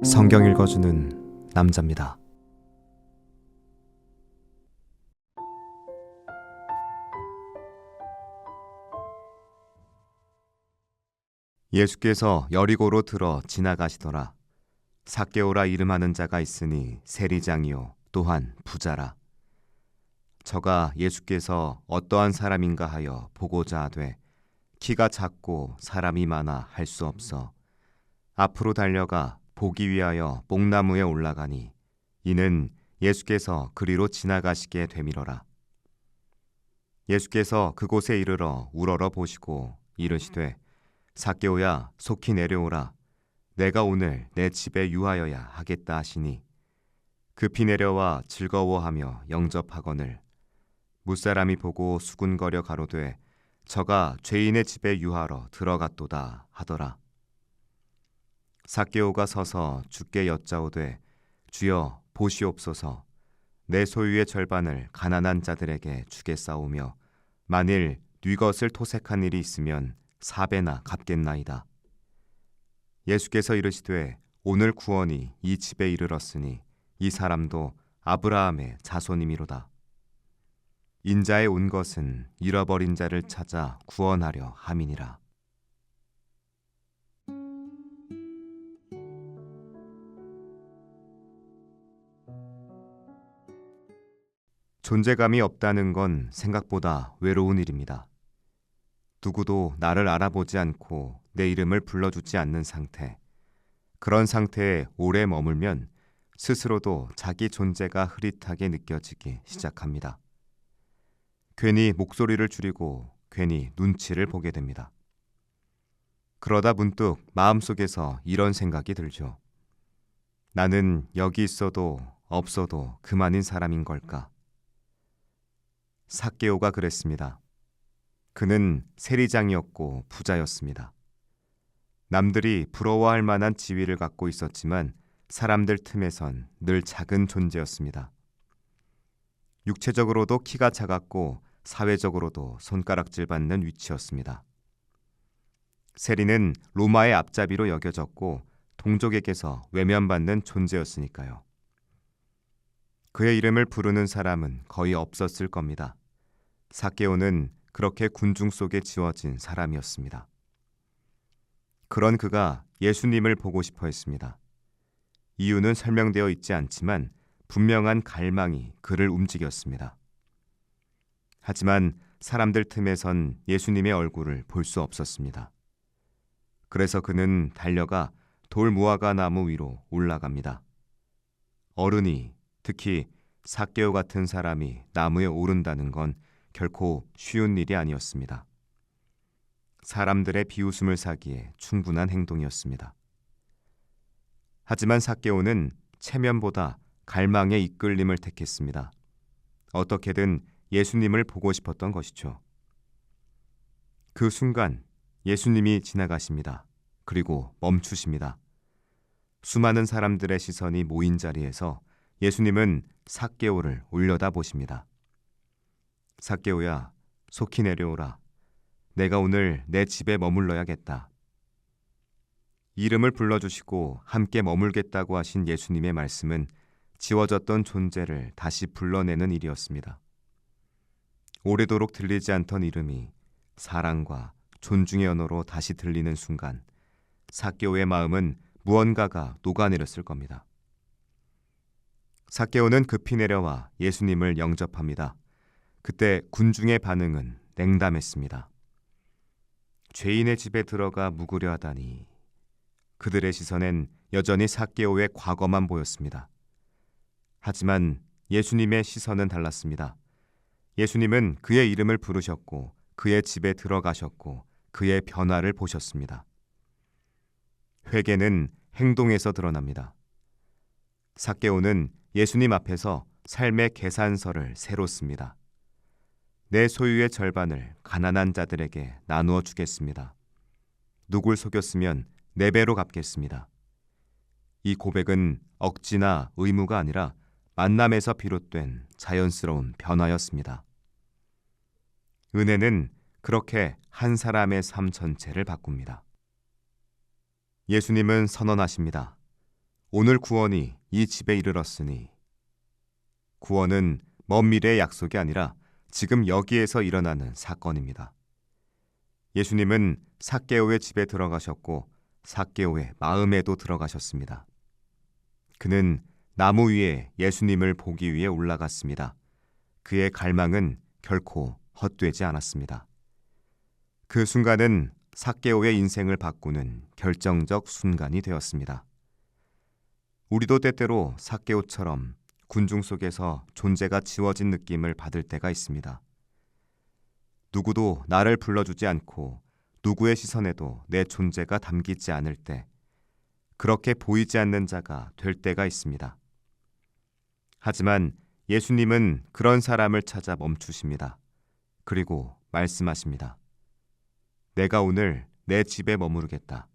성경 읽어주는 남자입니다. 예수께서 여리고로 들어 지나가시더라. 삭개오라 이름하는 자가 있으니 세리장이요 또한 부자라. 저가 예수께서 어떠한 사람인가 하여 보고자 하되 키가 작고 사람이 많아 할 수 없어 앞으로 달려가 보기 위하여 뽕나무에 올라가니 이는 예수께서 그리로 지나가시게 되밀어라. 예수께서 그곳에 이르러 우러러 보시고 이르시되 삭개오야 속히 내려오라. 내가 오늘 내 집에 유하여야 하겠다 하시니 급히 내려와 즐거워하며 영접하거늘 무사람이 보고 수군거려 가로되 저가 죄인의 집에 유하러 들어갔도다 하더라. 삭개오가 서서 주께 여짜오되 주여 보시옵소서. 내 소유의 절반을 가난한 자들에게 주겠사오며 만일 네 것을 토색한 일이 있으면 4배나 갚겠나이다. 예수께서 이르시되 오늘 구원이 이 집에 이르렀으니 이 사람도 아브라함의 자손이미로다. 인자에 온 것은 잃어버린 자를 찾아 구원하려 함이니라. 존재감이 없다는 건 생각보다 외로운 일입니다. 누구도 나를 알아보지 않고 내 이름을 불러주지 않는 상태. 그런 상태에 오래 머물면 스스로도 자기 존재가 흐릿하게 느껴지기 시작합니다. 괜히 목소리를 줄이고 괜히 눈치를 보게 됩니다. 그러다 문득 마음속에서 이런 생각이 들죠. 나는 여기 있어도 없어도 그만인 사람인 걸까? 삭개오가 그랬습니다. 그는 세리장이었고 부자였습니다. 남들이 부러워할 만한 지위를 갖고 있었지만 사람들 틈에선 늘 작은 존재였습니다. 육체적으로도 키가 작았고 사회적으로도 손가락질 받는 위치였습니다. 세리는 로마의 앞잡이로 여겨졌고 동족에게서 외면받는 존재였으니까요. 그의 이름을 부르는 사람은 거의 없었을 겁니다. 삭개오는 그렇게 군중 속에 지워진 사람이었습니다. 그런 그가 예수님을 보고 싶어 했습니다. 이유는 설명되어 있지 않지만 분명한 갈망이 그를 움직였습니다. 하지만 사람들 틈에선 예수님의 얼굴을 볼 수 없었습니다. 그래서 그는 달려가 돌무화과 나무 위로 올라갑니다. 어른이, 특히 삭개오 같은 사람이 나무에 오른다는 건 결코 쉬운 일이 아니었습니다. 사람들의 비웃음을 사기에 충분한 행동이었습니다. 하지만 삭개오는 체면보다 갈망의 이끌림을 택했습니다. 어떻게든 예수님을 보고 싶었던 것이죠. 그 순간 예수님이 지나가십니다. 그리고 멈추십니다. 수많은 사람들의 시선이 모인 자리에서 예수님은 삭개오를 올려다보십니다. 삭개오야, 속히 내려오라. 내가 오늘 내 집에 머물러야겠다. 이름을 불러주시고 함께 머물겠다고 하신 예수님의 말씀은 지워졌던 존재를 다시 불러내는 일이었습니다. 오래도록 들리지 않던 이름이 사랑과 존중의 언어로 다시 들리는 순간 삭개오의 마음은 무언가가 녹아내렸을 겁니다. 삭개오는 급히 내려와 예수님을 영접합니다. 그때 군중의 반응은 냉담했습니다. 죄인의 집에 들어가 묵으려 하다니. 그들의 시선엔 여전히 삭개오의 과거만 보였습니다. 하지만 예수님의 시선은 달랐습니다. 예수님은 그의 이름을 부르셨고 그의 집에 들어가셨고 그의 변화를 보셨습니다. 회개는 행동에서 드러납니다. 삭개오는 예수님 앞에서 삶의 계산서를 새로 씁니다. 내 소유의 절반을 가난한 자들에게 나누어 주겠습니다. 누굴 속였으면 4배로 갚겠습니다. 이 고백은 억지나 의무가 아니라 만남에서 비롯된 자연스러운 변화였습니다. 은혜는 그렇게 한 사람의 삶 전체를 바꿉니다. 예수님은 선언하십니다. 오늘 구원이 이 집에 이르렀으니. 구원은 먼 미래의 약속이 아니라 지금 여기에서 일어나는 사건입니다. 예수님은 삭개오의 집에 들어가셨고 삭개오의 마음에도 들어가셨습니다. 그는 나무 위에 예수님을 보기 위해 올라갔습니다. 그의 갈망은 결코 헛되지 않았습니다. 그 순간은 삭개오의 인생을 바꾸는 결정적 순간이 되었습니다. 우리도 때때로 삭개오처럼 군중 속에서 존재가 지워진 느낌을 받을 때가 있습니다. 누구도 나를 불러주지 않고 누구의 시선에도 내 존재가 담기지 않을 때, 그렇게 보이지 않는 자가 될 때가 있습니다. 하지만 예수님은 그런 사람을 찾아 멈추십니다. 그리고 말씀하십니다. 내가 오늘 내 집에 머무르겠다.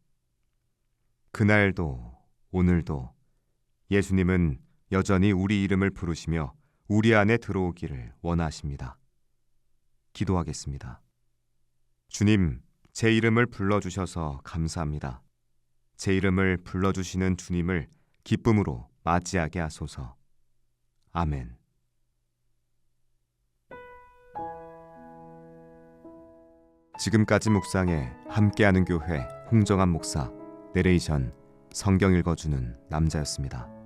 그날도 오늘도 예수님은 여전히 우리 이름을 부르시며 우리 안에 들어오기를 원하십니다. 기도하겠습니다. 주님, 제 이름을 불러주셔서 감사합니다. 제 이름을 불러주시는 주님을 기쁨으로 맞이하게 하소서. 아멘. 지금까지 묵상에 함께하는 교회 홍정한 목사, 내레이션 성경 읽어주는 남자였습니다.